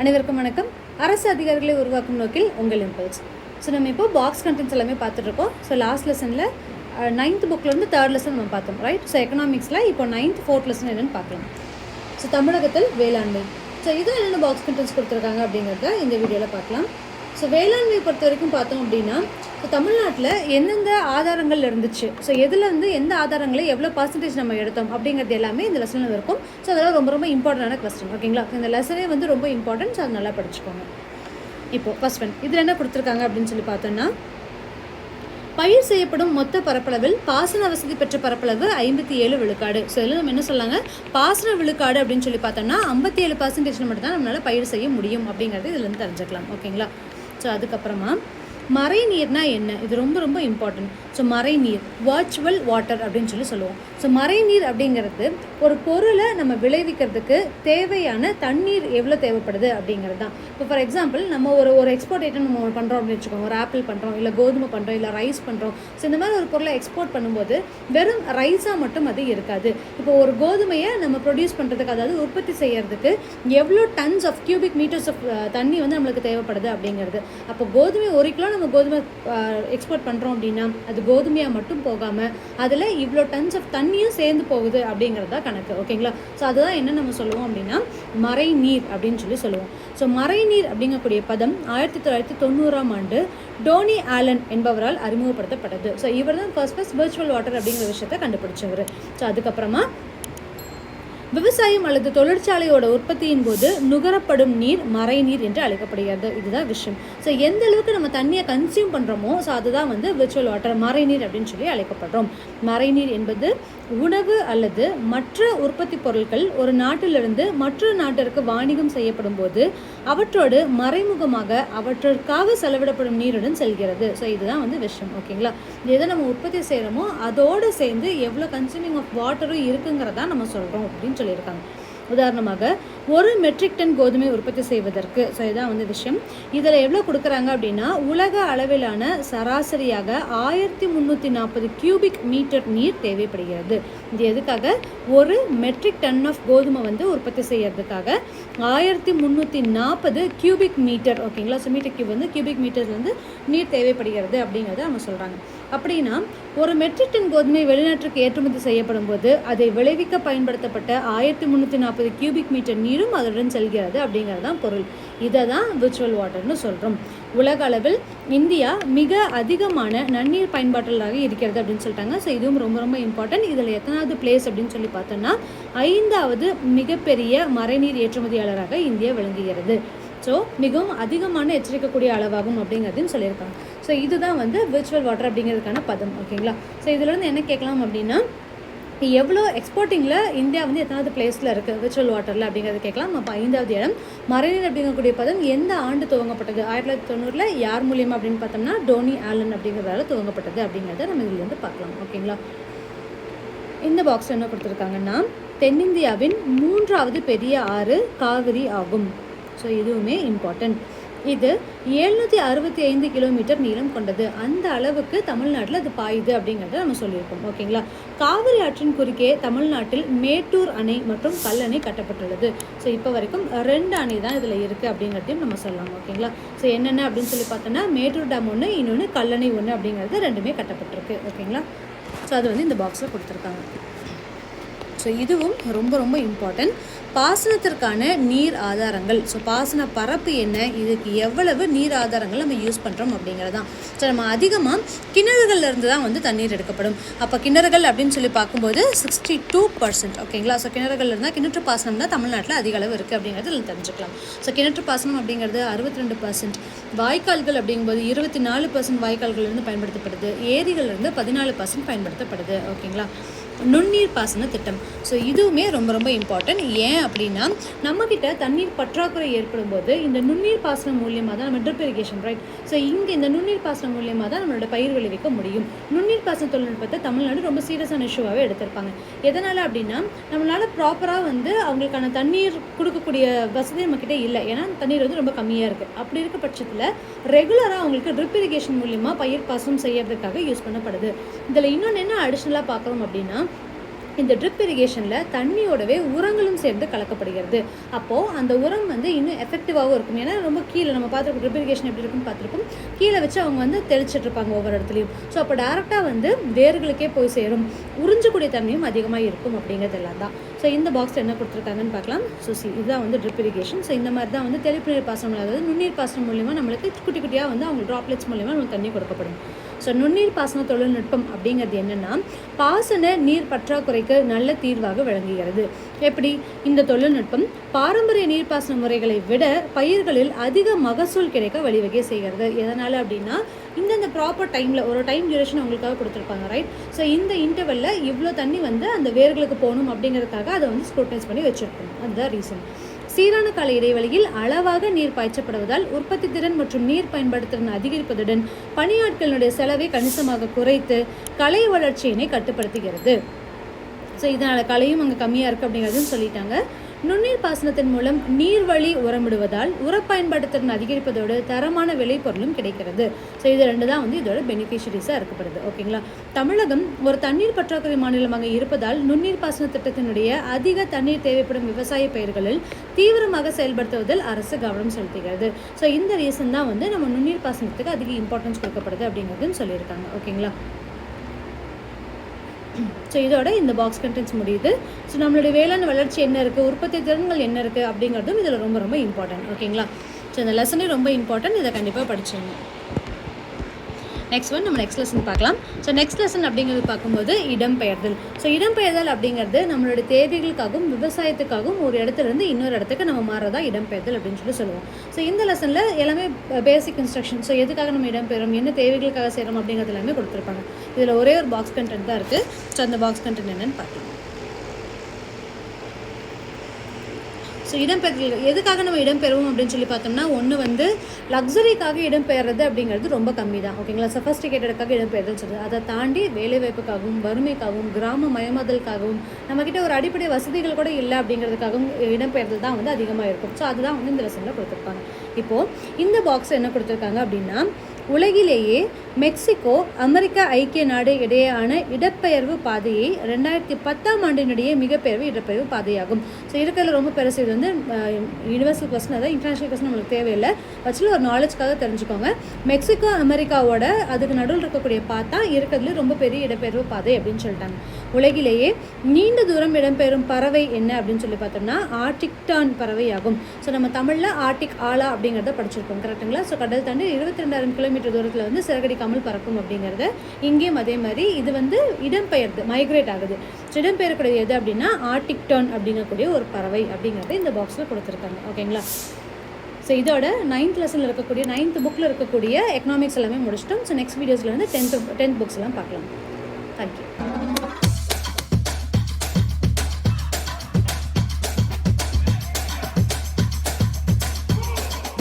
அனைவருக்கும் வணக்கம். அரசு அதிகாரிகளை உருவாக்கும் நோக்கில் உங்கள் இம்பல்ஸ். ஸோ நம்ம இப்போ பாக்ஸ் கண்டென்ட்ஸ் எல்லாமே பார்த்துட்ருக்கோம். ஸோ லாஸ்ட் லெசனில் 9th புக்லேருந்து 3rd லெசன் நம்ம பார்த்தோம், ரைட்? ஸோ எக்கனாமிக்ஸில் இப்போ 9th 4th லெசன் என்னென்னு பார்க்கலாம். ஸோ தமிழகத்தில் வேளாண்மை. ஸோ இது என்னென்ன பாக்ஸ் கண்டென்ட்ஸ் கொடுத்துருக்காங்க அப்படிங்கிறத இந்த வீடியோவில் பார்க்கலாம். ஸோ வேளாண்மை பொறுத்த வரைக்கும் பார்த்தோம் அப்படின்னா, ஸோ தமிழ்நாட்டில் எந்தெந்த ஆதாரங்கள் இருந்துச்சு, ஸோ எதில் வந்து எந்த ஆதாரங்களை எவ்வளோ பர்சன்டேஜ் நம்ம எடுத்தோம் அப்படிங்கிறது எல்லாமே இந்த லெசனில் இருக்கும். ஸோ அதெல்லாம் ரொம்ப ரொம்ப இம்பார்ட்டண்டான கொஸ்டின், ஓகேங்களா? இந்த லெசனே வந்து ரொம்ப இம்பார்ட்டன்ட். ஸோ அது நல்லா படிச்சுக்கோங்க. இப்போது ஃபர்ஸ்ட் ஒன் இதில் என்ன கொடுத்துருக்காங்க அப்படின்னு சொல்லி பார்த்தோன்னா, பயிர் செய்யப்படும் மொத்த பரப்பளவில் பாசன வசதி பெற்ற பரப்பளவு 57 விழுக்காடு. ஸோ இதில் நம்ம என்ன சொல்லாங்க, பாசன விழுக்காடு அப்படின்னு சொல்லி பார்த்தோம்னா 57% மட்டும் தான் நம்மளால் பயிர் செய்ய முடியும் அப்படிங்கிறது இதுலேருந்து தெரிஞ்சுக்கலாம், ஓகேங்களா? ஸோ அதுக்கப்புறமா மறை நீர்னா என்ன, இது ரொம்ப ரொம்ப இம்பார்ட்டன்ட். ஸோ மறை நீர், வர்ச்சுவல் வாட்டர் அப்படின்னு சொல்லுவோம். ஸோ மறை நீர் அப்படிங்கிறது ஒரு பொருளை நம்ம விளைவிக்கிறதுக்கு தேவையான தண்ணீர் எவ்வளோ தேவைப்படுது அப்படிங்கிறது தான். இப்போ ஃபார் எக்ஸாம்பிள் நம்ம ஒரு எக்ஸ்போர்ட் ஐட்டம் நம்ம பண்ணுறோம் அப்படின்னு வச்சுக்கோங்க. ஒரு ஆப்பிள் பண்ணுறோம், இல்லை கோதுமை பண்ணுறோம், இல்லை ரைஸ் பண்ணுறோம். ஸோ இந்த மாதிரி ஒரு பொருளை எக்ஸ்போர்ட் பண்ணும்போது வெறும் ரைஸாக மட்டும் அது இருக்காது. இப்போ ஒரு கோதுமையை நம்ம ப்ரொடியூஸ் பண்ணுறதுக்கு, அதாவது உற்பத்தி செய்யறதுக்கு எவ்வளோ tons of cubic metres of தண்ணி வந்து நம்மளுக்கு தேவைப்படுது அப்படிங்கிறது. அப்போ கோதுமை 1 கிலோ நம்ம கோதுமை எக்ஸ்போர்ட் பண்ணுறோம் அப்படின்னா அது கோதுமையாக மட்டும் போகாமல் அதில் இவ்வளோ டன்ஸ் ஆஃப் தண்ணியும் சேர்ந்து போகுது அப்படிங்கிறது தான் கணக்கு, ஓகேங்களா? ஸோ அதுதான் என்ன நம்ம சொல்லுவோம் அப்படின்னா மறை நீர் அப்படின்னு சொல்லுவோம். ஸோ மறை நீர் அப்படிங்கக்கூடிய பதம் 1990ஆம் ஆண்டு டோனி ஆலன் என்பவரால் அறிமுகப்படுத்தப்பட்டது. ஸோ இவர் தான் ஃபர்ஸ்ட் வர்ச்சுவல் வாட்டர் அப்படிங்கிற விஷயத்தை கண்டுபிடிச்சவர். ஸோ அதுக்கப்புறமா விவசாயம் அல்லது தொழிற்சாலையோட உற்பத்தியின் போது நுகரப்படும் நீர் மறை நீர் என்று அழைக்கப்படுகிறது. இதுதான் விஷயம். ஸோ எந்த அளவுக்கு நம்ம தண்ணியை கன்சியூம் பண்ணுறோமோ, ஸோ அதுதான் வந்து விர்ச்சுவல் வாட்டர், மறை நீர் அப்படின்னு சொல்லி அழைக்கப்படுறோம். மறை நீர் என்பது உணவு அல்லது மற்ற உற்பத்தி பொருட்கள் ஒரு நாட்டிலிருந்து மற்றொரு நாட்டிற்கு வாணிகம் செய்யப்படும் போது அவற்றோடு மறைமுகமாக அவற்றிற்காக செலவிடப்படும் நீருடன் செல்கிறது. ஸோ இதுதான் வந்து விஷயம், ஓகேங்களா? எதை நம்ம உற்பத்தி செய்கிறோமோ அதோடு சேர்ந்து எவ்வளோ கன்சூமிங் ஆஃப் வாட்டரும் இருக்குங்கிறதா நம்ம சொல்கிறோம் அப்படின்னு சொல்லியிருக்காங்க. உதாரணமாக 1 மெட்ரிக் டன் கோதுமை உற்பத்தி செய்வதற்கு, ஸோ இதான் வந்து விஷயம். இதில் எவ்வளோ கொடுக்குறாங்க அப்படின்னா, உலக அளவிலான சராசரியாக 1340 கியூபிக் மீட்டர் நீர் தேவைப்படுகிறது. இது எதுக்காக? 1 மெட்ரிக் டன் ஆஃப் கோதுமை வந்து உற்பத்தி செய்யறதுக்காக 1340 கியூபிக் மீட்டர், ஓகேங்களா? ஸோ மீட்டர் கியூப் வந்து கியூபிக் மீட்டர்ஸ்லேருந்து நீர் தேவைப்படுகிறது அப்படிங்கிறத அவங்க சொல்கிறாங்க. அப்படின்னா 1 மெட்ரிக் டன் கோதுமை வெளிநாட்டுக்கு ஏற்றுமதி செய்யப்படும் போது அதை விளைவிக்க பயன்படுத்தப்பட்ட 1340 கியூபிக் மீட்டர் நீரும் அதனுடன் செல்கிறது அப்படிங்கிறது தான் பொருள். இதை தான் விர்ச்சுவல் வாட்டர்னு சொல்கிறோம். உலக அளவில் இந்தியா மிக அதிகமான நன்னீர் பயன்பாட்டிலாக இருக்கிறது அப்படின்னு சொல்லிட்டாங்க. ஸோ இதுவும் ரொம்ப ரொம்ப இம்பார்ட்டன்ட். இதில் எத்தனாவது பிளேஸ் அப்படின்னு சொல்லி பார்த்தோன்னா 5வது மிகப்பெரிய மறைநீர் ஏற்றுமதியாளராக இந்தியா விளங்குகிறது. ஸோ மிகவும் அதிகமான எச்சரிக்கக்கூடிய அளவாகும் அப்படிங்கிறதையும் சொல்லியிருக்காங்க. ஸோ இதுதான் வந்து விர்ச்சுவல் வாட்டர் அப்படிங்கிறதுக்கான பதம், ஓகேங்களா? ஸோ இதிலேருந்து என்ன கேட்கலாம் அப்படின்னா, எவ்வளோ எக்ஸ்போர்ட்டிங்கில் இந்தியா வந்து எத்தனாவது பிளேஸில் இருக்குது விர்ச்சுவல் வாட்டரில் அப்படிங்கிறது கேட்கலாம். அப்போ 5வது இடம். மறைநீர் அப்படிங்கக்கூடிய பதம் எந்த ஆண்டு துவங்கப்பட்டது? 1990 யார் மூலியமாக அப்படின்னு பார்த்தோம்னா டோனி ஆலன் அப்படிங்கிறதால துவங்கப்பட்டது அப்படிங்கிறத நம்ம இதுலேருந்து பார்க்கலாம், ஓகேங்களா? இந்த பாக்ஸில் என்ன கொடுத்துருக்காங்கன்னா, தென்னிந்தியாவின் 3வது பெரிய ஆறு காவிரி ஆகும். ஸோ இதுவுமே இம்பார்ட்டன்ட். இது 765 கிலோமீட்டர் நீளம் கொண்டது. அந்த அளவுக்கு தமிழ்நாட்டில் அது பாயுது அப்படிங்கிறத நம்ம சொல்லியிருக்கோம், ஓகேங்களா? காவிரி ஆற்றின் குறுக்கே தமிழ்நாட்டில் மேட்டூர் அணை மற்றும் கல்லணை கட்டப்பட்டுள்ளது. ஸோ இப்போ வரைக்கும் 2 அணை தான் இதில் இருக்குது அப்படிங்கிறதையும் நம்ம சொல்லலாம், ஓகேங்களா? ஸோ என்னென்ன அப்படின்னு சொல்லி பார்த்தோன்னா மேட்டூர் டேம் 1, இன்னொன்று கல்லணை 1 அப்படிங்கிறது 2மே கட்டப்பட்டிருக்கு, ஓகேங்களா? ஸோ அது வந்து இந்த பாக்ஸில் கொடுத்துருக்காங்க. ஸோ இதுவும் ரொம்ப ரொம்ப இம்பார்ட்டன்ட். பாசனத்திற்கான நீர் ஆதாரங்கள். ஸோ பாசன பரப்பு என்ன, இதுக்கு எவ்வளவு நீர் ஆதாரங்கள் நம்ம யூஸ் பண்ணுறோம் அப்படிங்கிறதான். ஸோ நம்ம அதிகமாக கிணறுகள்லேருந்து தான் வந்து தண்ணீர் எடுக்கப்படும். அப்போ கிணறுகள் அப்படின்னு சொல்லி பார்க்கும்போது 62%, ஓகேங்களா? ஸோ கிணறுகள் இருந்தால் கிணற்று பாசனம் தான் தமிழ்நாட்டில் அதிக அளவு இருக்குது அப்படிங்கிறது இதில் தெரிஞ்சுக்கலாம். ஸோ கிணற்று பாசனம் அப்படிங்கிறது 62%. வாய்க்கால்கள் அப்படிங்கும்போது 24% வாய்க்கால்கள்லேருந்து பயன்படுத்தப்படுது. ஏரிகள்லேருந்து 14% பயன்படுத்தப்படுது, ஓகேங்களா? நுண்ணீர் பாசன திட்டம். ஸோ இதுவுமே ரொம்ப ரொம்ப இம்பார்ட்டன்ட். ஏன் அப்படின்னா, நம்மக்கிட்ட தண்ணீர் பற்றாக்குறை ஏற்படும் போது இந்த நுண்ணீர் பாசனம் மூலியமாக தான் நம்ம ட்ரிப் இரிகேஷன், ரைட்? ஸோ இங்கே இந்த நுண்ணீர் பாசனம் மூலியமாக தான் நம்மளோட பயிர் விளைவிக்க முடியும். நுண்ணீர் பாசன தொழில்நுட்பத்தை தமிழ்நாடு ரொம்ப சீரியஸான இஷ்யூவாகவே எடுத்திருப்பாங்க. எதனால் அப்படின்னா, நம்மளால் ப்ராப்பராக வந்து அவங்களுக்கான தண்ணீர் கொடுக்கக்கூடிய வசதி நம்மக்கிட்ட இல்லை. ஏன்னா தண்ணீர் வந்து ரொம்ப கம்மியாக இருக்குது. அப்படி இருக்க பட்சத்தில் ரெகுலராக அவங்களுக்கு ட்ரிப் இரிகேஷன் மூலியமாக பயிர் பாசனம் செய்யறதுக்காக யூஸ் பண்ணப்படுது. இதில் இன்னொன்று என்ன அடிஷ்னலாக பார்க்குறோம் அப்படின்னா, இந்த ட்ரிப் இரிகேஷனில் தண்ணியோடவே உரங்களும் சேர்ந்து கலக்கப்படுகிறது. அப்போது அந்த உரம் வந்து இன்னும் எஃபெக்டிவாகவும் இருக்கும். ஏன்னா ரொம்ப கீழே நம்ம பார்த்துருக்கோம் ட்ரிப் இரிகேஷன் எப்படி இருக்குன்னு பார்த்துருக்கோம். கீழே வச்சு அவங்க வந்து தெளிச்சிட்டு இருப்பாங்க ஒவ்வொரு இடத்துலையும். ஸோ அப்போ டேரெக்டாக வந்து வேர்களுக்கே போய் சேரும், உறிஞ்சக்கூடிய தன்மையும் அதிகமாக இருக்கும் அப்படிங்கிறது எல்லாம் தான். ஸோ இந்த பாக்ஸில் என்ன கொடுத்துருக்காங்கன்னு பார்க்கலாம். ஸோ இதுதான் வந்து ட்ரிப் இரிகேஷன். ஸோ இந்த மாதிரி தான் வந்து தெளிப்பு நீர் பாசனம், அதாவது நுண்ணீர் பாசனம் மூலிமா நம்மளுக்கு குட்டி குட்டியாக வந்து அவங்க ட்ராப்லெட்ஸ் மூலிமா நமக்கு தண்ணி கொடுக்கப்படும். ஸோ நுண்ணீர் பாசன தொழில்நுட்பம் அப்படிங்கிறது என்னென்னா பாசன நீர் பற்றாக்குறைக்கு நல்ல தீர்வாக விளங்குகிறது. எப்படி இந்த தொழில்நுட்பம் பாரம்பரிய நீர்ப்பாசன முறைகளை விட பயிர்களில் அதிக மகசூல் கிடைக்க வழிவகை செய்கிறது. எதனால் அப்படின்னா இந்த ப்ராப்பர் டைமில் ஒரு டைம் டியூரேஷன் அவங்களுக்காக கொடுத்துருப்பாங்க, ரைட்? ஸோ இந்த இன்டர்வெல்லில் இவ்வளோ தண்ணி வந்து அந்த வேர்களுக்கு போகணும் அப்படிங்கிறதுக்காக அதை வந்து ஸ்க்ரூட்டனைஸ் பண்ணி வச்சுருக்கோம். அதுதான் ரீசன். சீரான கால இடைவெளியில் அளவாக நீர் பாய்ச்சப்படுவதால் உற்பத்தி திறன் மற்றும் நீர் பயன்படுத்துதல் அதிகரிப்பதுடன் பணியாட்களுடைய செலவை கணிசமாக குறைத்து கலை வளர்ச்சியினை கட்டுப்படுத்துகிறது. ஸோ இதனால் கலையும் அங்கே கம்மியாக இருக்குது அப்படிங்கிறதும் சொல்லிட்டாங்க. நுண்ணீர் பாசனத்தின் மூலம் நீர்வழி உரமிடுவதால் உரப்பயன்பாட்டுத்திறன் அதிகரிப்பதோடு தரமான விளைபொருளும் கிடைக்கிறது. ஸோ இது ரெண்டு தான் வந்து இதோட பெனிஃபிஷரிஸாக இருக்கப்படுது. ஓகேங்களா? தமிழகம் ஒரு தண்ணீர் பற்றாக்குறை மாநிலமாக இருப்பதால் நுண்ணீர் பாசன திட்டத்தினுடைய அதிக தண்ணீர் தேவைப்படும் விவசாய பயிர்களில் தீவிரமாக செயல்படுத்துவதில் அரசு கவனம் செலுத்துகிறது. ஸோ இந்த ரீசன் தான் வந்து நம்ம நுண்ணீர் பாசனத்துக்கு அதிக இம்பார்ட்டன்ஸ் கொடுக்கப்படுது அப்படிங்கிறதும் சொல்லியிருக்காங்க. ஓகேங்களா? ஸோ இதோட இந்த பாக்ஸ் கண்டென்ட்ஸ் முடியுது. ஸோ நம்மளுடைய வேளாண் வளர்ச்சி என்ன இருக்குது, உற்பத்தி திறன்கள் என்ன இருக்குது அப்படிங்கிறதும் இதில் ரொம்ப ரொம்ப இம்பார்ட்டன்ட். ஓகேங்களா? ஸோ இந்த லெசனே ரொம்ப இம்பார்ட்டன்ட், இதை கண்டிப்பாக படிச்சுங்க. நெக்ஸ்ட் லெசன் பார்க்கலாம். ஸோ நெக்ஸ்ட் லெசன் அப்படிங்கிறது பார்க்கும்போது இடம்பெயர்தல். ஸோ இடம்பெயர்தல் அப்படிங்கிறது நம்மளுடைய தேவைகளுக்காகவும் விவசாயத்துக்காகவும் ஒரு இடத்துலேருந்து இன்னொரு இடத்துக்கு நம்ம மாறதா இடம்பெயர்தல் அப்படின்னு சொல்லுவோம். ஸோ இந்த லெசனில் எல்லாமே பேசிக் இன்ஸ்ட்ரக்ஷன். ஸோ எதுக்காக நம்ம இடம்பெயரும், என்ன தேவைகளுக்காக செய்கிறோம் அப்படிங்கிறது எல்லாமே கொடுத்துருப்பாங்க. இதில் ஒரே ஒரு பாக்ஸ் கண்டென்ட் தான் இருக்குது. ஸோ அந்த பாக்ஸ் கண்டென்ட் என்னென்னு பார்க்கலாம். ஸோ இடம்பெயர்தல் எதுக்காக நம்ம இடம்பெறுவோம் அப்படின்னு சொல்லி பார்த்தோம்னா, ஒன்று வந்து லக்ஸரிக்காக இடம்பெயர்றது அப்படிங்கிறது ரொம்ப கம்மி தான். ஓகேங்களா? சஃபஸ்டிகேட்டடுக்காக இடம்பெயர்தல் சொல்லுது. அதை தாண்டி வேலைவாய்ப்புக்காகவும் வறுமைக்காகவும் கிராம மயமாதலுக்காகவும் நம்மக்கிட்ட ஒரு அடிப்படை வசதிகள் கூட இல்லை அப்படிங்கிறதுக்காகவும் இடம்பெயர்தல் தான் வந்து அதிகமாக இருக்கும். ஸோ அதுதான் வந்து இந்த லெசனில் கொடுத்துருப்பாங்க. இப்போது இந்த பாக்ஸ் என்ன கொடுத்துருக்காங்க அப்படின்னா, உலகிலேயே மெக்சிகோ அமெரிக்கா ஐக்கிய நாடு இடையேயான இடப்பெயர்வு பாதையை 2010 மிகப்பெரிய இடப்பெயர்வு பாதையாகும். ஸோ இருக்கிறதுல ரொம்ப பெருசு. இது வந்து யூனிவர்சல் கொஸ்டின், அதாவது இன்டர்நேஷனல் கொஸ்டின் நம்மளுக்கு தேவையில்லை, வச்சுல ஒரு நாலேஜ்க்காக தெரிஞ்சுக்கோங்க. மெக்சிகோ அமெரிக்காவோட அதுக்கு நடுவில் இருக்கக்கூடிய பார்த்தா இருக்கிறதுல ரொம்ப பெரிய இடப்பெயர்வு பாதை அப்படின்னு சொல்லிட்டாங்க. உலகிலேயே நீண்ட தூரம் இடம்பெயரும் பறவை என்ன அப்படின்னு சொல்லி பார்த்தோம்னா ஆர்டிக் டர்ன் பறவை ஆகும். ஸோ நம்ம தமிழில் ஆர்டிக் ஆலா அப்படிங்கிறத படிச்சிருக்கோம், கரெக்டுங்களா? ஸோ கடல் தாண்டி 22,000 கிலோமீட்டர் தூரத்தில் வந்து சிறகடிக்காமல் பறக்கும் அப்படிங்கிறத இங்கேயும் அதே மாதிரி இது வந்து இடம்பெயர்ந்து மைக்ரேட் ஆகுது. இடம்பெயரக்கூடிய எது அப்படின்னா ஆர்டிக் டர்ன் அப்படிங்கக்கூடிய ஒரு பறவை அப்படிங்கிறத இந்த பாக்ஸில் கொடுத்துருக்காங்க. ஓகேங்களா? ஸோ இதோட 9th லெசனில் இருக்கக்கூடிய 9th புக்கில் இருக்கக்கூடிய எக்கனாமிக்ஸ் எல்லாமே முடிச்சிட்டோம். ஸோ நெக்ஸ்ட் வீடியோஸில் வந்து 10th புக்ஸ் எல்லாம் பார்க்கலாம். தேங்க்யூ.